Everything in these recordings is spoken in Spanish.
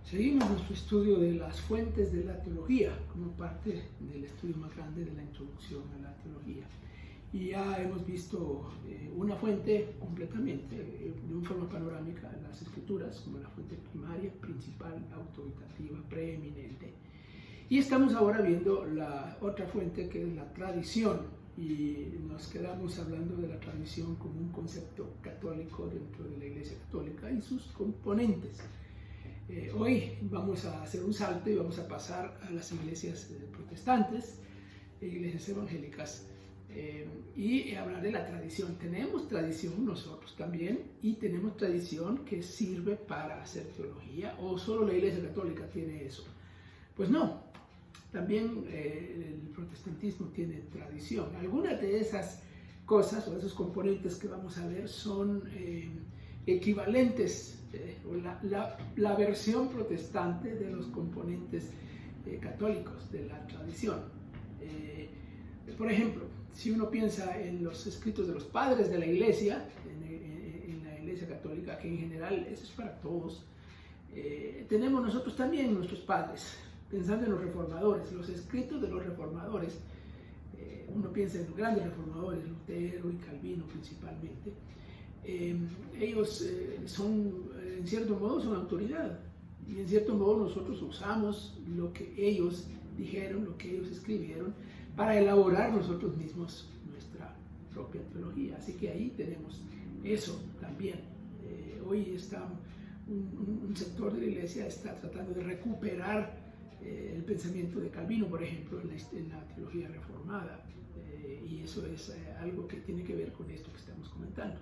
Seguimos nuestro estudio de las fuentes de la teología como parte del estudio más grande de la introducción a la teología. Y ya hemos visto una fuente completamente, de una forma panorámica, las escrituras como la fuente primaria, principal, autoritativa, preeminente. Y estamos ahora viendo la otra fuente, que es la tradición, y nos quedamos hablando de la tradición como un concepto católico dentro de la Iglesia Católica y sus componentes. Hoy vamos a hacer un salto y vamos a pasar a las iglesias protestantes, iglesias evangélicas, y hablar de la tradición. Tenemos tradición nosotros también, y tenemos tradición que sirve para hacer teología, o solo la Iglesia Católica tiene eso. Pues no, también el protestantismo tiene tradición. Algunas de esas cosas o esos componentes que vamos a ver son equivalentes, o la versión protestante de los componentes católicos de la tradición. Por ejemplo, si uno piensa en los escritos de los padres de la iglesia, en la iglesia católica, que en general eso es para todos, tenemos nosotros también nuestros padres, pensando en los reformadores, los escritos de los reformadores. Uno piensa en los grandes reformadores, Lutero y Calvino principalmente. Ellos en cierto modo, son autoridad, y en cierto modo nosotros usamos lo que ellos dijeron, lo que ellos escribieron, para elaborar nosotros mismos nuestra propia teología. Así que ahí tenemos eso también. Hoy está un sector de la iglesia está tratando de recuperar el pensamiento de Calvino, por ejemplo, en la teología reformada, y eso es algo que tiene que ver con esto que estamos comentando.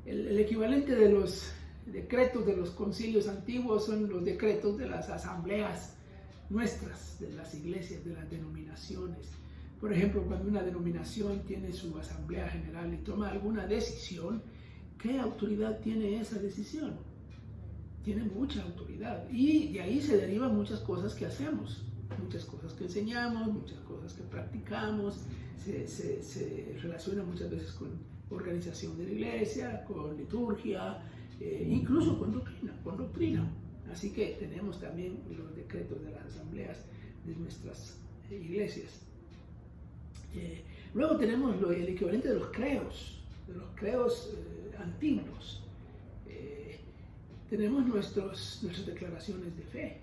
El equivalente de los decretos de los concilios antiguos son los decretos de las asambleas nuestras, de las iglesias, de las denominaciones. Por ejemplo, cuando una denominación tiene su asamblea general y toma alguna decisión, ¿qué autoridad tiene esa decisión? Tiene mucha autoridad, y de ahí se derivan muchas cosas que hacemos, muchas cosas que enseñamos, muchas cosas que practicamos. Se relaciona muchas veces con organización de la iglesia, con liturgia, incluso con doctrina. Así que tenemos también los decretos de las asambleas de nuestras iglesias. Luego tenemos el equivalente de los credos antiguos. Tenemos nuestras declaraciones de fe,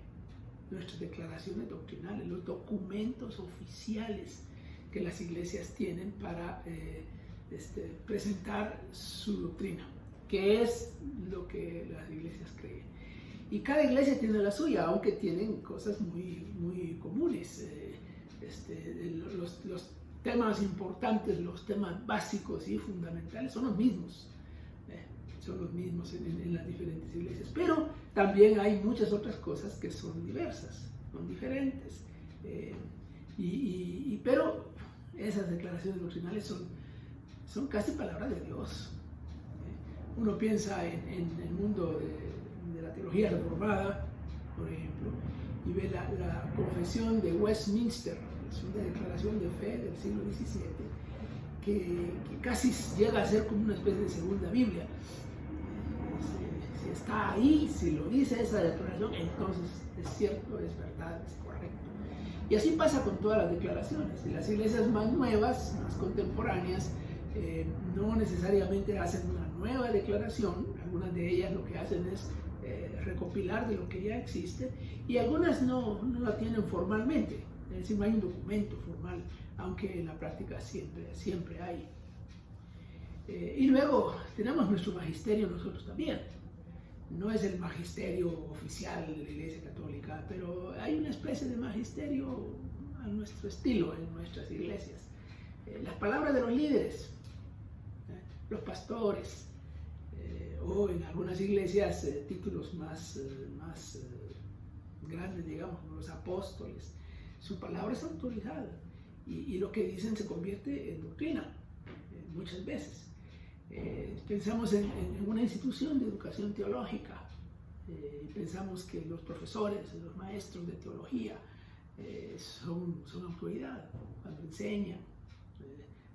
nuestras declaraciones doctrinales, los documentos oficiales que las iglesias tienen para presentar su doctrina, que es lo que las iglesias creen. Y cada iglesia tiene la suya, aunque tienen cosas muy comunes. Los temas importantes, los temas básicos y fundamentales son los mismos. Son los mismos en las diferentes iglesias. Pero también hay muchas otras cosas que son diversas, son diferentes. Pero esas declaraciones doctrinales son casi palabras de Dios. Uno piensa en el mundo de la teología reformada, por ejemplo, y ve la confesión de Westminster, es una declaración de fe del siglo XVII, que casi llega a ser como una especie de segunda Biblia. Si está ahí, si lo dice esa declaración, entonces es cierto, es verdad, es correcto. Y así pasa con todas las declaraciones. Y las iglesias más nuevas, más contemporáneas, no necesariamente hacen una nueva declaración. Algunas de ellas lo que hacen es recopilar de lo que ya existe, y algunas no la tienen formalmente, es decir, no hay un documento formal, aunque en la práctica siempre hay. Y luego tenemos nuestro magisterio nosotros también. No es el magisterio oficial de la Iglesia Católica, pero hay una especie de magisterio a nuestro estilo en nuestras iglesias. Las palabras de los líderes, los pastores, o en algunas iglesias títulos más grandes, digamos, como los apóstoles. Su palabra es autorizada, y lo que dicen se convierte en doctrina muchas veces. Pensamos en una institución de educación teológica, pensamos que los profesores, los maestros de teología son autoridad cuando enseñan.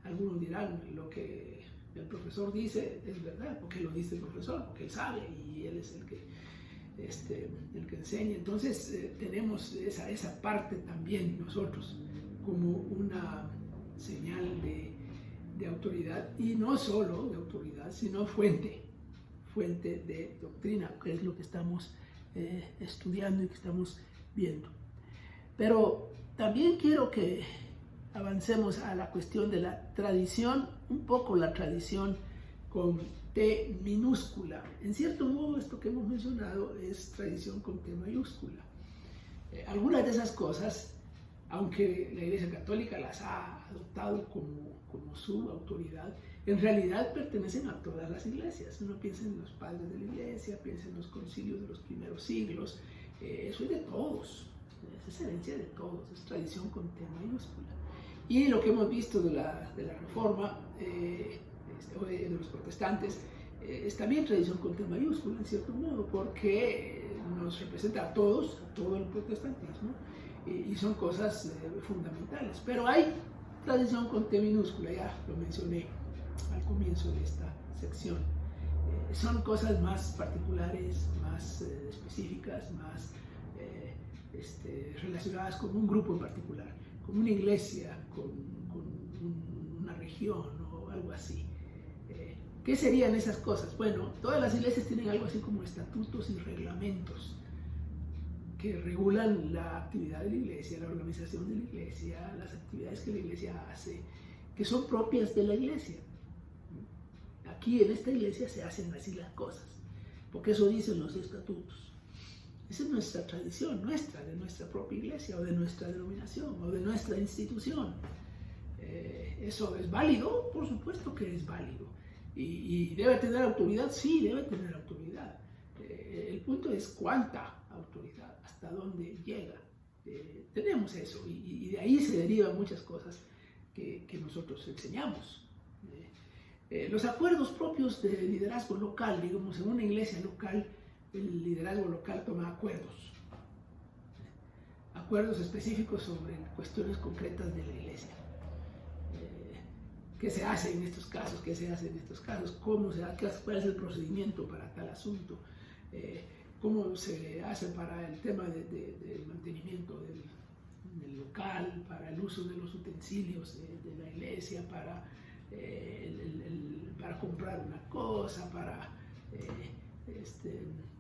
Algunos dirán, lo que el profesor dice es verdad, porque lo dice el profesor, porque él sabe y él es el que el que enseña. Entonces tenemos esa parte también nosotros como una señal de autoridad, y no solo de autoridad, sino fuente de doctrina, que es lo que estamos estudiando y que estamos viendo. Pero también quiero que avancemos a la cuestión de la tradición, un poco la tradición con T minúscula. En cierto modo, esto que hemos mencionado es tradición con T mayúscula. Algunas de esas cosas, aunque la Iglesia Católica las ha adoptado como su autoridad, en realidad pertenecen a todas las iglesias. Uno piensa en los padres de la iglesia, piensa en los concilios de los primeros siglos, eso es de todos, es herencia de todos, es tradición con T mayúscula. Y lo que hemos visto de la Reforma, de los protestantes, es también tradición con T mayúscula, en cierto modo, porque nos representa a todos, a todo el protestantismo, y son cosas fundamentales. Pero hay tradición con T minúscula, ya lo mencioné al comienzo de esta sección. Son cosas más particulares, más específicas, más relacionadas con un grupo en particular, con una iglesia, con una región o algo así. ¿Qué serían esas cosas? Bueno, todas las iglesias tienen algo así como estatutos y reglamentos que regulan la actividad de la iglesia, la organización de la iglesia, las actividades que la iglesia hace, que son propias de la iglesia. Aquí en esta iglesia se hacen así las cosas, porque eso dicen los estatutos. Esa es nuestra tradición, de nuestra propia iglesia, o de nuestra denominación, o de nuestra institución. ¿Eso es válido? Por supuesto que es válido. ¿Y debe tener autoridad? Sí, debe tener autoridad. El punto es cuánta autoridad, hasta dónde llega. Tenemos eso, y de ahí se derivan muchas cosas que nosotros enseñamos. Los acuerdos propios de liderazgo local, digamos, en una iglesia local, el liderazgo local toma acuerdos específicos sobre cuestiones concretas de la iglesia. ¿Qué se hace en estos casos? ¿Qué se hace en estos casos? ¿Cómo se hace? ¿Cuál es el procedimiento para tal asunto? ¿Cómo se hace para el tema del mantenimiento del local, para el uso de los utensilios de la iglesia, para comprar una cosa, para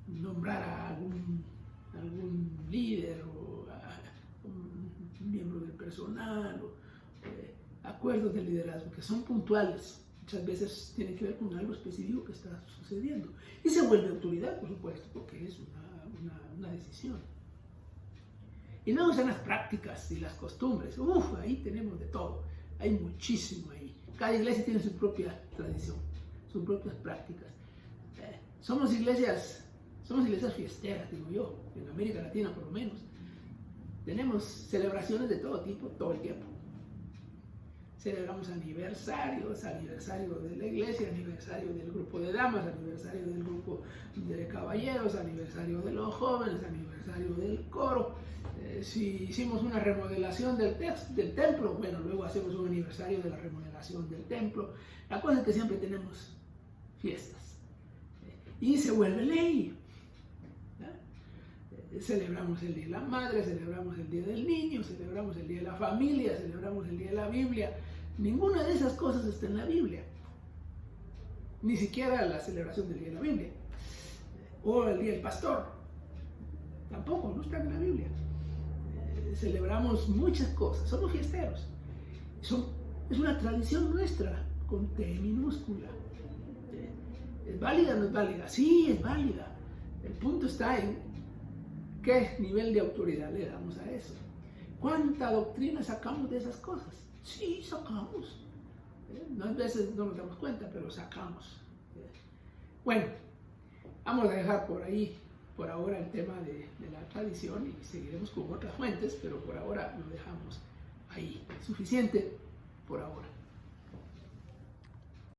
nombrar a algún líder o a un miembro del personal, acuerdos de liderazgo que son puntuales, muchas veces tienen que ver con algo específico que está sucediendo, y se vuelve autoridad, por supuesto, porque es una decisión. Y luego están las prácticas y las costumbres. Ahí tenemos de todo, hay muchísimo ahí. Cada iglesia tiene su propia tradición, sus propias prácticas. Somos iglesias fiesteras, digo yo, en América Latina por lo menos. Tenemos celebraciones de todo tipo, todo el tiempo. Celebramos aniversarios, aniversario de la iglesia, aniversario del grupo de damas, aniversario del grupo de caballeros, aniversario de los jóvenes, aniversario del coro. Si hicimos una remodelación del templo, bueno, luego hacemos un aniversario de la remodelación del templo. La cosa es que siempre tenemos fiestas. Y se vuelve ley. Celebramos el Día de la Madre, celebramos el Día del Niño, celebramos el Día de la Familia, celebramos el Día de la Biblia. Ninguna de esas cosas está en la Biblia. Ni siquiera la celebración del Día de la Biblia. O el Día del Pastor. Tampoco, no está en la Biblia. Celebramos muchas cosas, somos fiesteros. Es una tradición nuestra, con T minúscula. ¿Es válida o no es válida? Sí, es válida. El punto está en qué nivel de autoridad le damos a eso. ¿Cuánta doctrina sacamos de esas cosas? Sí, sacamos. A veces no nos damos cuenta, pero sacamos. Bueno, vamos a dejar por ahora el tema de la tradición, y seguiremos con otras fuentes, pero por ahora lo dejamos ahí. Suficiente por ahora.